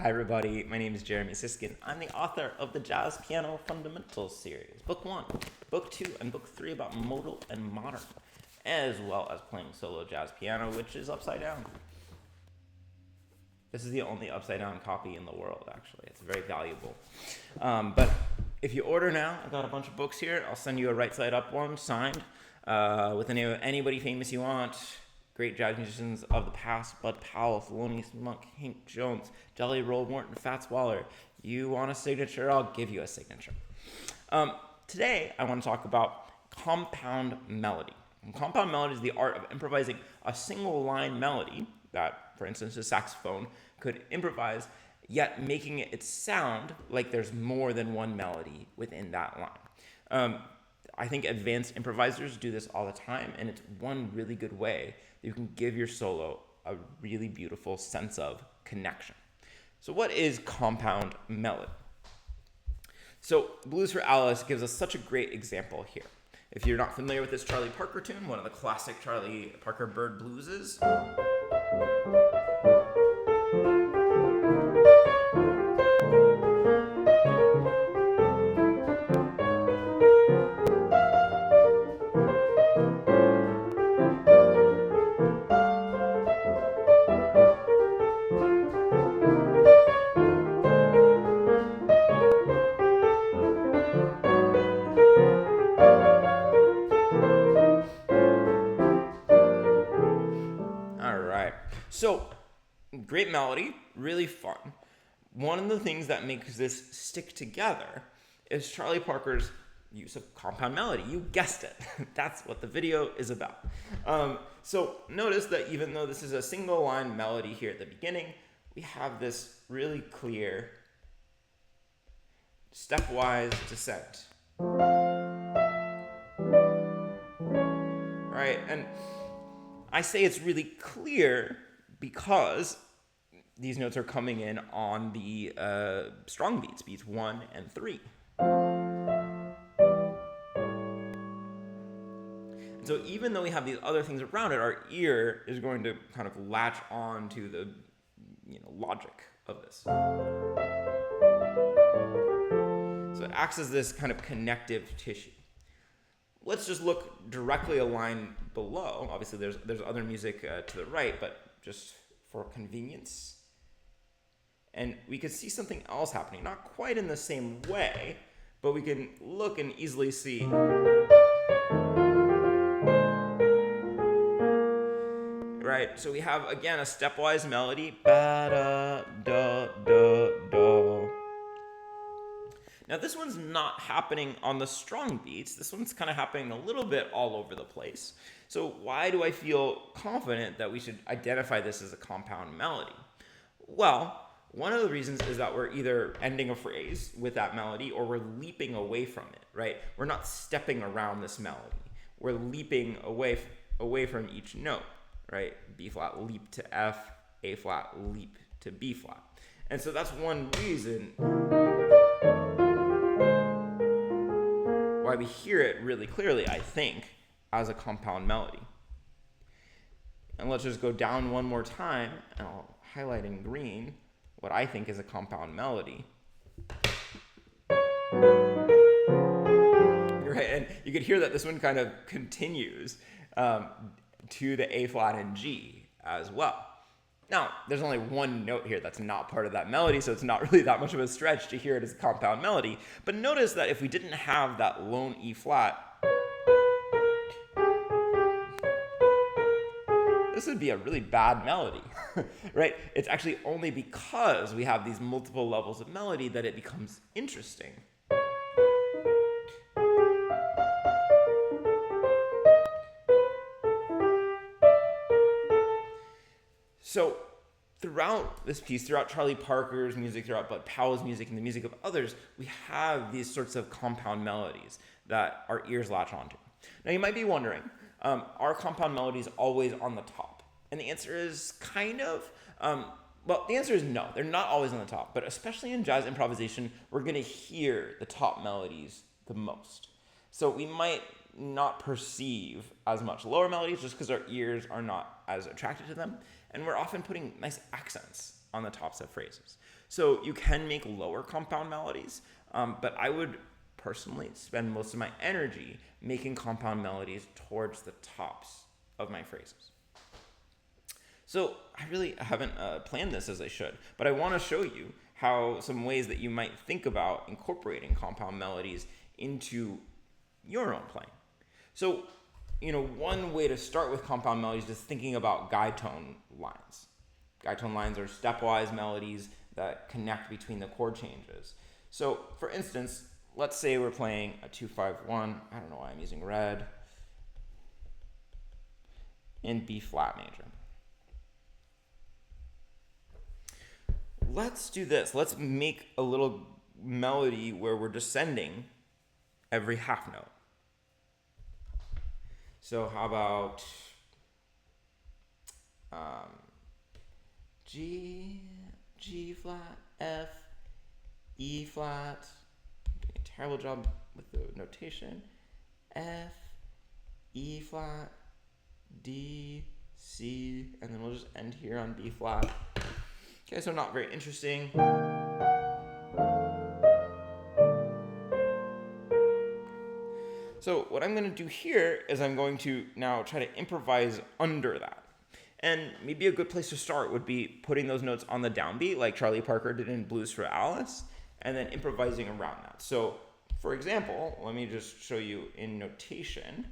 Hi everybody, my name is Jeremy Siskind. I'm the author of the Jazz Piano Fundamentals series, Book 1, Book 2, and Book 3 about modal and modern, as well as playing solo jazz piano, which is upside down. This is the only upside down copy in the world, actually. It's very valuable. But if you order now, I've got a bunch of books here. I'll send you a right side up one signed with anybody famous you want. Great jazz musicians of the past: Bud Powell, Thelonious Monk, Hank Jones, Jelly Roll Morton, Fats Waller. You want a signature? I'll give you a signature. Today, I want to talk about compound melody. And compound melody is the art of improvising a single line melody that, for instance, a saxophone could improvise, yet making it sound like there's more than one melody within that line. I think advanced improvisers do this all the time, and it's one really good way that you can give your solo a really beautiful sense of connection. So what is compound melody? So Blues for Alice gives us such a great example here. If you're not familiar with this Charlie Parker tune, one of the classic Charlie Parker bird blueses, so great melody, really fun. One of the things that makes this stick together is Charlie Parker's use of compound melody. You guessed it. That's what the video is about. So notice that even though this is a single line melody here at the beginning, we have this really clear stepwise descent. Right? And I say it's really clear because these notes are coming in on the strong beats, beats 1 and 3. And so even though we have these other things around it, our ear is going to kind of latch on to the logic of this. So it acts as this kind of connective tissue. Let's just look directly a line below. Obviously, there's other music to the right, but just for convenience. And we can see something else happening, not quite in the same way, but we can look and easily see. Right, so we have, again, a stepwise melody. Ba-da-da-da-da. Now, this one's not happening on the strong beats. This one's kind of happening a little bit all over the place. So why do I feel confident that we should identify this as a compound melody? Well, one of the reasons is that we're either ending a phrase with that melody or we're leaping away from it, right? We're not stepping around this melody. We're leaping away from each note, right? B flat, leap to F, A flat, leap to B flat. And so that's one reason why we hear it really clearly, I think, as a compound melody. And let's just go down one more time, and I'll highlight in green what I think is a compound melody. Right, and you could hear that this one kind of continues to the A flat and G as well. Now, there's only one note here that's not part of that melody, so it's not really that much of a stretch to hear it as a compound melody. But notice that if we didn't have that lone E flat, this would be a really bad melody, right? It's actually only because we have these multiple levels of melody that it becomes interesting. So throughout this piece, throughout Charlie Parker's music, throughout Bud Powell's music, and the music of others, we have these sorts of compound melodies that our ears latch onto. Now, you might be wondering, are compound melodies always on the top? And the answer is kind of. Well, the answer is no. They're not always on the top. But especially in jazz improvisation, we're going to hear the top melodies the most. So we might not perceive as much lower melodies just because our ears are not as attracted to them. And we're often putting nice accents on the tops of phrases. So you can make lower compound melodies, but I would personally spend most of my energy making compound melodies towards the tops of my phrases. So I really haven't planned this as I should, but I want to show you how some ways that you might think about incorporating compound melodies into your own playing. So, one way to start with compound melodies is thinking about guide tone lines. Guide tone lines are stepwise melodies that connect between the chord changes. So, for instance, let's say we're playing a 2-5-1. I don't know why I'm using red. In B flat major. Let's do this. Let's make a little melody where we're descending every half note. So how about G flat, F, E flat. I'm doing a terrible job with the notation. F, E flat, D, C, and then we'll just end here on B flat. Okay, so not very interesting. So what I'm going to do here is I'm going to now try to improvise under that. And maybe a good place to start would be putting those notes on the downbeat like Charlie Parker did in Blues for Alice, and then improvising around that. So for example, let me just show you in notation.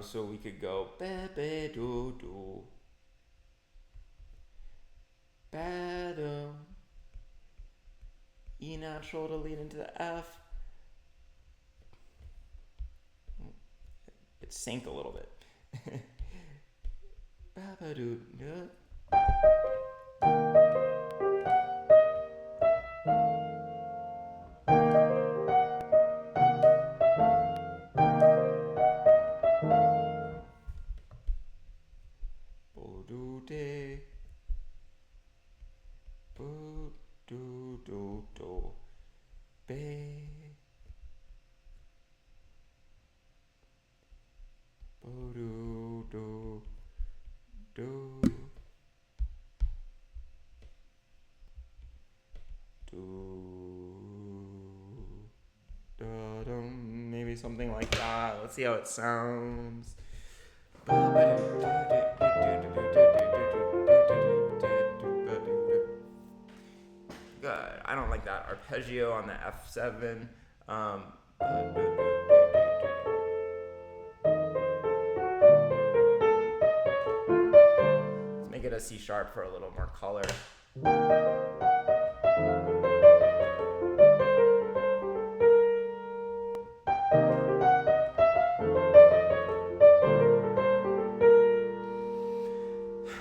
So we could go ba ba do do ba do, E natural to lead into the F. It sank a little bit. Ba ba do do. Maybe something like that. Let's see how it sounds. Good. I don't like that arpeggio on the F7. Let's make it a C sharp for a little more color.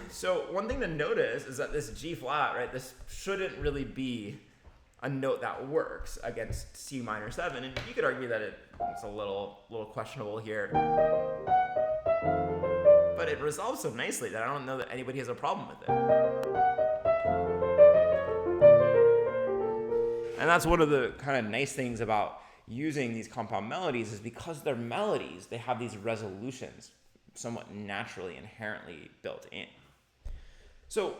So one thing to notice is that this G flat, right, this shouldn't really be a note that works against C minor 7. And you could argue that it's a little questionable here. But it resolves so nicely that I don't know that anybody has a problem with it. And that's one of the kind of nice things about using these compound melodies is because they're melodies, they have these resolutions somewhat naturally, inherently built in. So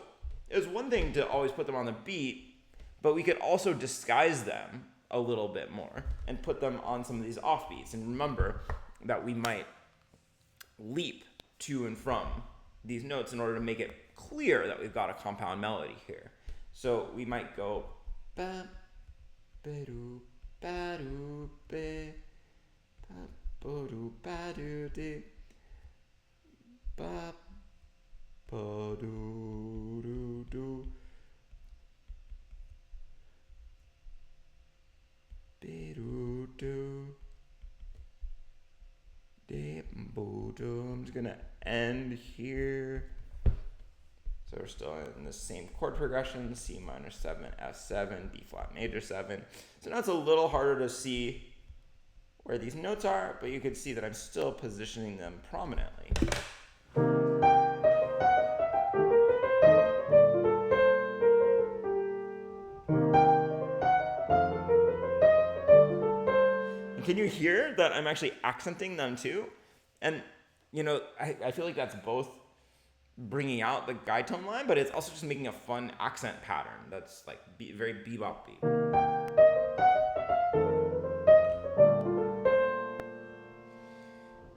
it's one thing to always put them on the beat, but we could also disguise them a little bit more and put them on some of these offbeats. And remember that we might leap to and from these notes in order to make it clear that we've got a compound melody here. So we might go ba ba do ba do ba ba do ba do de ba ba do do do be do do de bo do. I'm just gonna end here. So we're still in the same chord progression: C minor 7, F7, B flat major 7. So now it's a little harder to see where these notes are, but you can see that I'm still positioning them prominently. Can you hear that I'm actually accenting them too? And, I feel like that's both bringing out the guide tone line, but it's also just making a fun accent pattern that's like very bebop-y.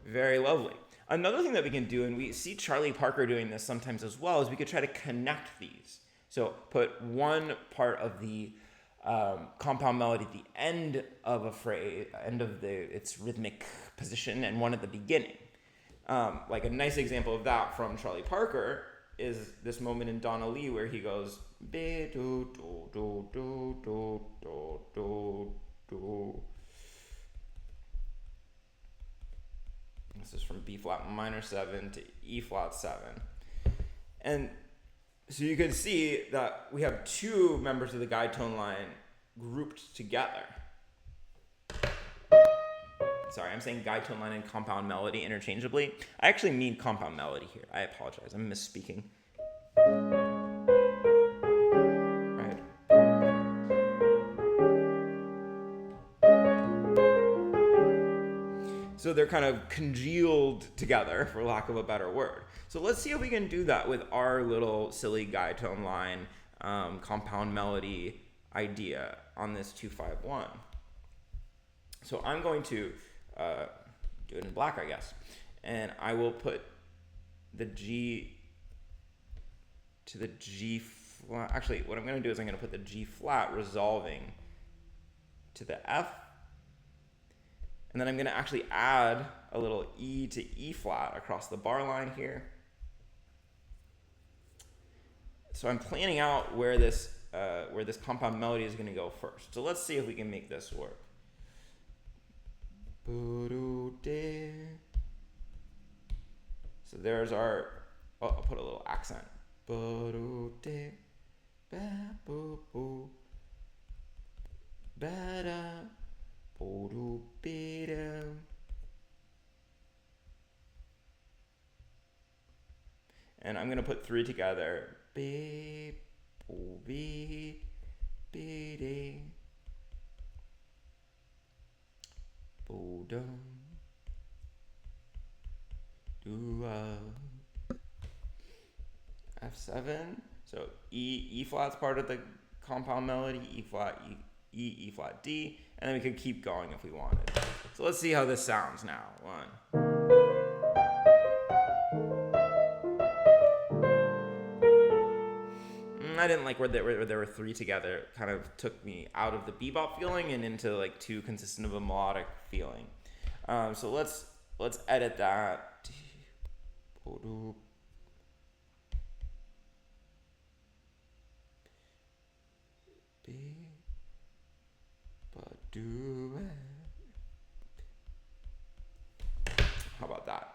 Very lovely. Another thing that we can do, and we see Charlie Parker doing this sometimes as well, is we could try to connect these. So put one part of the compound melody at the end of a phrase, end of its rhythmic position, and one at the beginning. Like a nice example of that from Charlie Parker is this moment in Donna Lee where he goes be do do do do do do do do. This is from B flat minor 7 to E flat 7. And so you can see that we have two members of the guide tone line grouped together. Sorry, I'm saying guide tone line and compound melody interchangeably. I actually mean compound melody here. I apologize. I'm misspeaking. Right. So they're kind of congealed together, for lack of a better word. So let's see if we can do that with our little silly guide tone line compound melody idea on this 2-5-1. So I'm going to do it in black, I guess. And I will put the G to the G flat. Actually, what I'm going to do is I'm going to put the G flat resolving to the F. And then I'm going to actually add a little E to E flat across the bar line here. So I'm planning out where this compound melody is going to go first. So let's see if we can make this work. So there's our, I'll put a little accent. And I'm going to put three together. F7. So E flat's part of the compound melody, E flat, E flat, D, and then we could keep going if we wanted. So let's see how this sounds now. One. I didn't like where there were three together. It kind of took me out of the bebop feeling and into like too consistent of a melodic feeling. So let's edit that. How about that?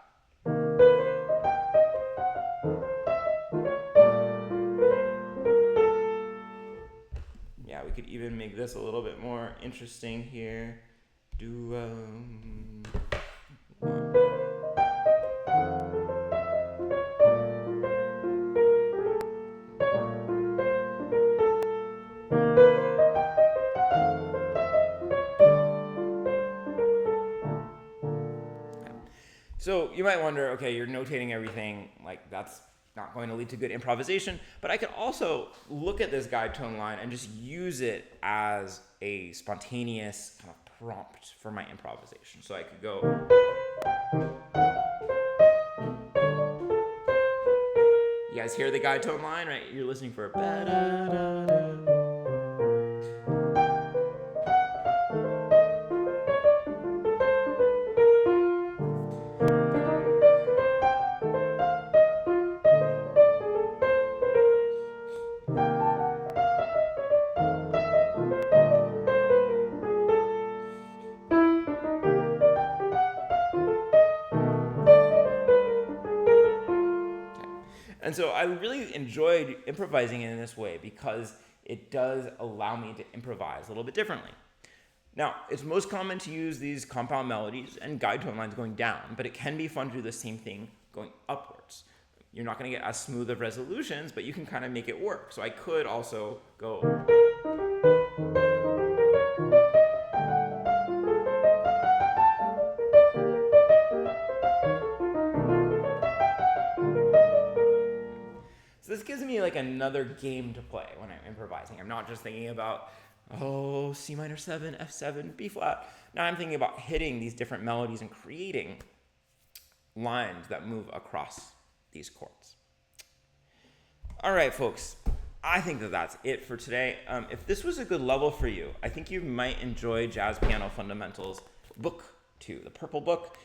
Yeah, we could even make this a little bit more interesting here. So you might wonder, okay, you're notating everything, like that's not going to lead to good improvisation, but I could also look at this guide tone line and just use it as a spontaneous kind of prompt for my improvisation. So I could go. You guys hear the guide tone line, right? You're listening for a And so I really enjoyed improvising in this way because it does allow me to improvise a little bit differently. Now, it's most common to use these compound melodies and guide tone lines going down, but it can be fun to do the same thing going upwards. You're not going to get as smooth of resolutions, but you can kind of make it work. So I could also go. So this gives me like another game to play when I'm improvising. I'm not just thinking about, oh, C minor 7, F7, B flat. Now I'm thinking about hitting these different melodies and creating lines that move across these chords. All right, folks. I think that that's it for today. If this was a good level for you, I think you might enjoy Jazz Piano Fundamentals book 2, the purple book.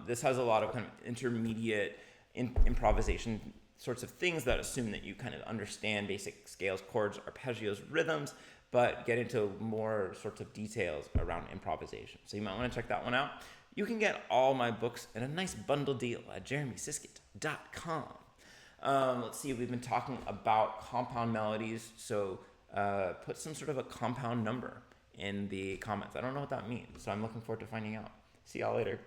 This has a lot of kind of intermediate improvisation sorts of things that assume that you kind of understand basic scales, chords, arpeggios, rhythms, but get into more sorts of details around improvisation. So you might want to check that one out. You can get all my books in a nice bundle deal at jeremysiskind.com. Let's see, we've been talking about compound melodies, so put some sort of a compound number in the comments. I don't know what that means, so I'm looking forward to finding out. See y'all later.